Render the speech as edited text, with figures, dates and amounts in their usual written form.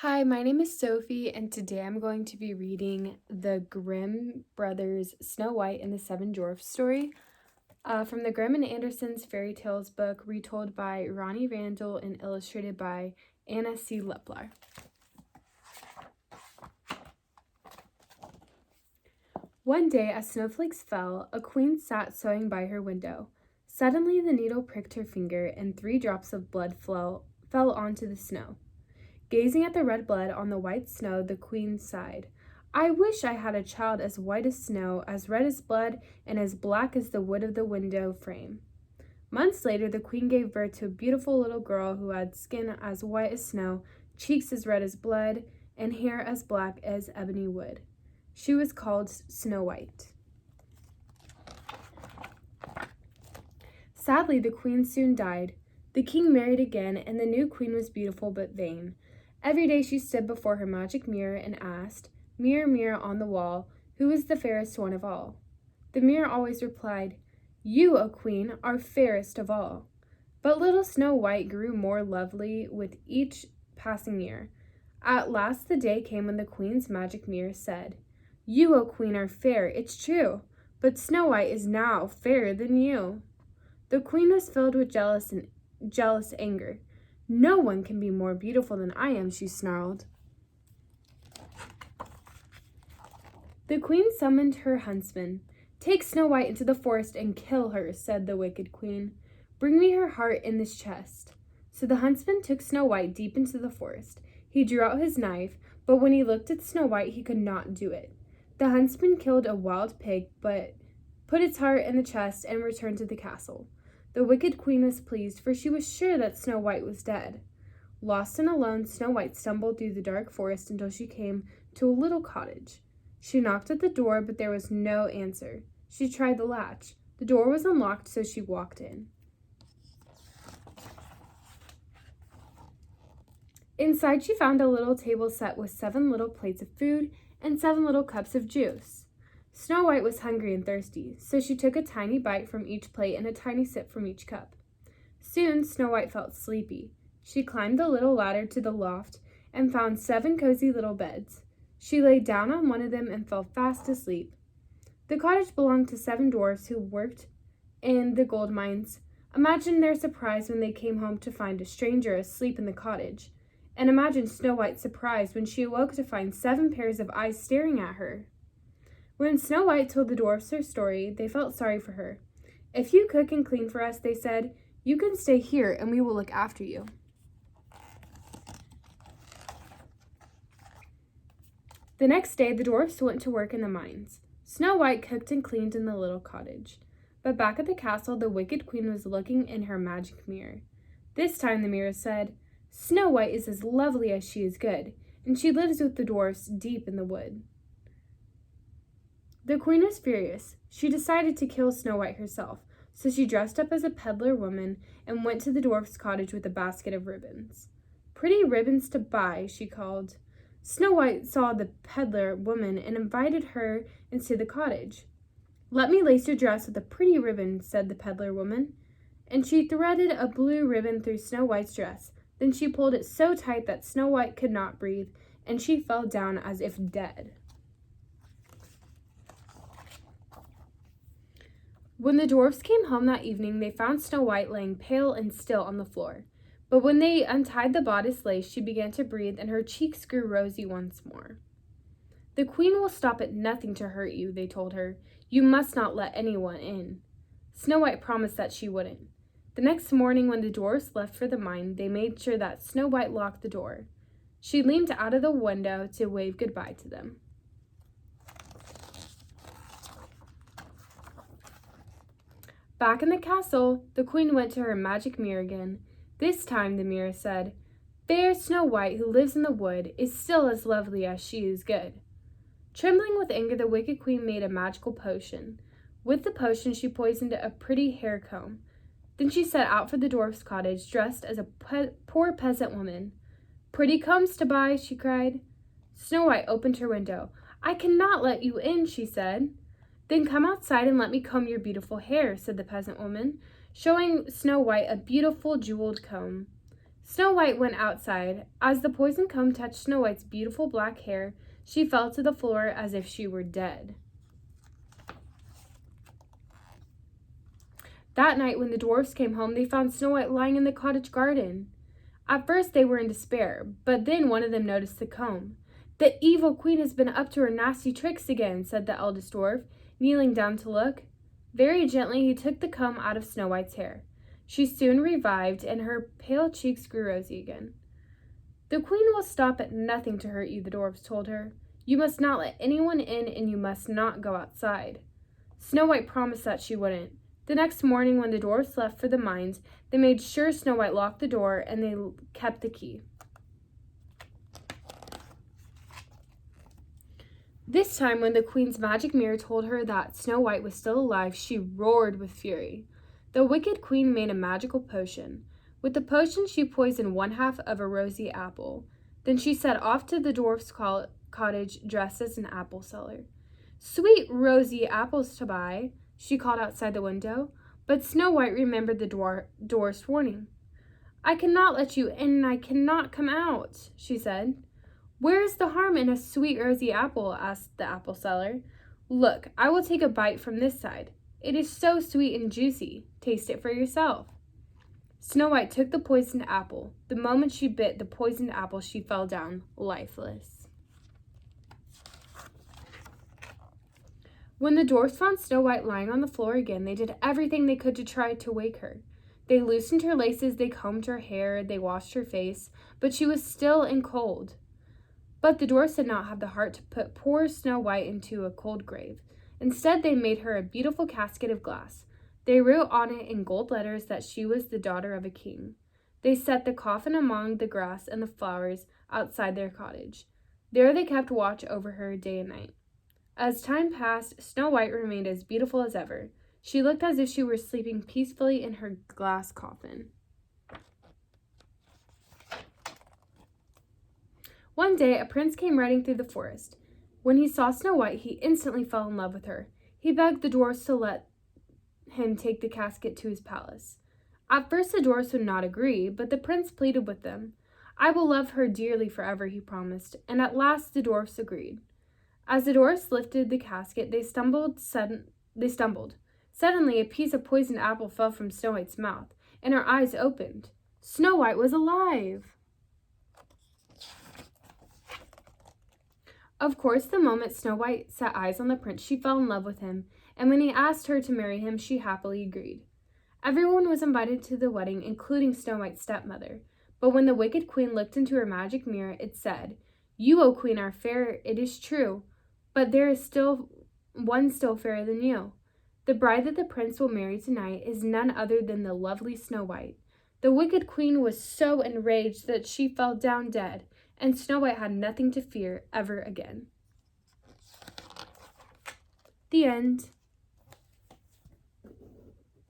Hi, my name is Sophie, and today I'm going to be reading the Grimm brothers' Snow White and the Seven Dwarfs story from the Grimm and Anderson's Fairy Tales book, retold by Ronnie Randall and illustrated by Anna C. Leplar. One day, as snowflakes fell, a queen sat sewing by her window. Suddenly, the needle pricked her finger, and 3 drops of blood fell onto the snow. Gazing at the red blood on the white snow, the queen sighed. I wish I had a child as white as snow, as red as blood, and as black as the wood of the window frame. Months later, the queen gave birth to a beautiful little girl who had skin as white as snow, cheeks as red as blood, and hair as black as ebony wood. She was called Snow White. Sadly, the queen soon died. The king married again, and the new queen was beautiful but vain. Every day she stood before her magic mirror and asked, Mirror, mirror on the wall, who is the fairest one of all? The mirror always replied, You, O queen, are fairest of all. But little Snow White grew more lovely with each passing year. At last the day came when the queen's magic mirror said, You, O queen, are fair, it's true, but Snow White is now fairer than you. The queen was filled with jealous anger. No one can be more beautiful than I am, she snarled. The queen summoned her huntsman. Take Snow White into the forest and kill her, said the wicked queen. Bring me her heart in this chest. So the huntsman took Snow White deep into the forest. He drew out his knife, but when he looked at Snow White, he could not do it. The huntsman killed a wild pig, but put its heart in the chest and returned to the castle. The wicked queen was pleased, for she was sure that Snow White was dead. Lost and alone, Snow White stumbled through the dark forest until she came to a little cottage. She knocked at the door, but there was no answer. She tried the latch. The door was unlocked, so she walked in. Inside, she found a little table set with 7 little plates of food and 7 little cups of juice. Snow White was hungry and thirsty, so she took a tiny bite from each plate and a tiny sip from each cup. Soon, Snow White felt sleepy. She climbed the little ladder to the loft and found 7 cozy little beds. She lay down on one of them and fell fast asleep. The cottage belonged to 7 dwarfs who worked in the gold mines. Imagine their surprise when they came home to find a stranger asleep in the cottage. And imagine Snow White's surprise when she awoke to find 7 pairs of eyes staring at her. When Snow White told the dwarfs her story, they felt sorry for her. If you cook and clean for us, they said, you can stay here and we will look after you. The next day, the dwarfs went to work in the mines. Snow White cooked and cleaned in the little cottage. But back at the castle, the wicked queen was looking in her magic mirror. This time the mirror said, Snow White is as lovely as she is good, and she lives with the dwarfs deep in the wood. The queen was furious. She decided to kill Snow White herself, so she dressed up as a peddler woman and went to the dwarf's cottage with a basket of ribbons. Pretty ribbons to buy, she called. Snow White saw the peddler woman and invited her into the cottage. Let me lace your dress with a pretty ribbon, said the peddler woman. And she threaded a blue ribbon through Snow White's dress. Then she pulled it so tight that Snow White could not breathe, and she fell down as if dead. When the dwarfs came home that evening, they found Snow White laying pale and still on the floor. But when they untied the bodice lace, she began to breathe, and her cheeks grew rosy once more. The queen will stop at nothing to hurt you, they told her. You must not let anyone in. Snow White promised that she wouldn't. The next morning, when the dwarfs left for the mine, they made sure that Snow White locked the door. She leaned out of the window to wave goodbye to them. Back in the castle, the queen went to her magic mirror again. This time, the mirror said, Fair Snow White, who lives in the wood, is still as lovely as she is good. Trembling with anger, the wicked queen made a magical potion. With the potion, she poisoned a pretty hair comb. Then she set out for the dwarf's cottage, dressed as a poor peasant woman. Pretty combs to buy, she cried. Snow White opened her window. I cannot let you in, she said. Then come outside and let me comb your beautiful hair, said the peasant woman, showing Snow White a beautiful jeweled comb. Snow White went outside. As the poison comb touched Snow White's beautiful black hair, she fell to the floor as if she were dead. That night, when the dwarfs came home, they found Snow White lying in the cottage garden. At first, they were in despair, but then one of them noticed the comb. "The evil queen has been up to her nasty tricks again," said the eldest dwarf, kneeling down to look. Very gently, he took the comb out of Snow White's hair. She soon revived, and her pale cheeks grew rosy again. "The queen will stop at nothing to hurt you," the dwarfs told her. "You must not let anyone in, and you must not go outside." Snow White promised that she wouldn't. The next morning, when the dwarfs left for the mines, they made sure Snow White locked the door, and they kept the key. This time, when the queen's magic mirror told her that Snow White was still alive, she roared with fury. The wicked queen made a magical potion. With the potion, she poisoned one half of a rosy apple. Then she set off to the dwarf's cottage dressed as an apple seller. "Sweet rosy apples to buy," she called outside the window, but Snow White remembered the dwarf's warning. "I cannot let you in, and I cannot come out," she said. "Where is the harm in a sweet rosy apple?" asked the apple seller. "Look, I will take a bite from this side. It is so sweet and juicy. Taste it for yourself." Snow White took the poisoned apple. The moment she bit the poisoned apple, she fell down, lifeless. When the dwarfs found Snow White lying on the floor again, they did everything they could to try to wake her. They loosened her laces, they combed her hair, they washed her face, but she was still and cold. But the dwarfs did not have the heart to put poor Snow White into a cold grave. Instead, they made her a beautiful casket of glass. They wrote on it in gold letters that she was the daughter of a king. They set the coffin among the grass and the flowers outside their cottage. There they kept watch over her day and night. As time passed, Snow White remained as beautiful as ever. She looked as if she were sleeping peacefully in her glass coffin. One day, a prince came riding through the forest. When he saw Snow White, he instantly fell in love with her. He begged the dwarfs to let him take the casket to his palace. At first, the dwarfs would not agree, but the prince pleaded with them. "I will love her dearly forever," he promised, and at last the dwarfs agreed. As the dwarfs lifted the casket, they stumbled. Suddenly, a piece of poisoned apple fell from Snow White's mouth, and her eyes opened. Snow White was alive! Of course, the moment Snow White set eyes on the prince, she fell in love with him, and when he asked her to marry him, she happily agreed. Everyone was invited to the wedding, including Snow White's stepmother. But when the wicked queen looked into her magic mirror, it said, "You, O queen, are fair, it is true, but there is still one still fairer than you. The bride that the prince will marry tonight is none other than the lovely Snow White." The wicked queen was so enraged that she fell down dead, and Snow White had nothing to fear ever again. The end.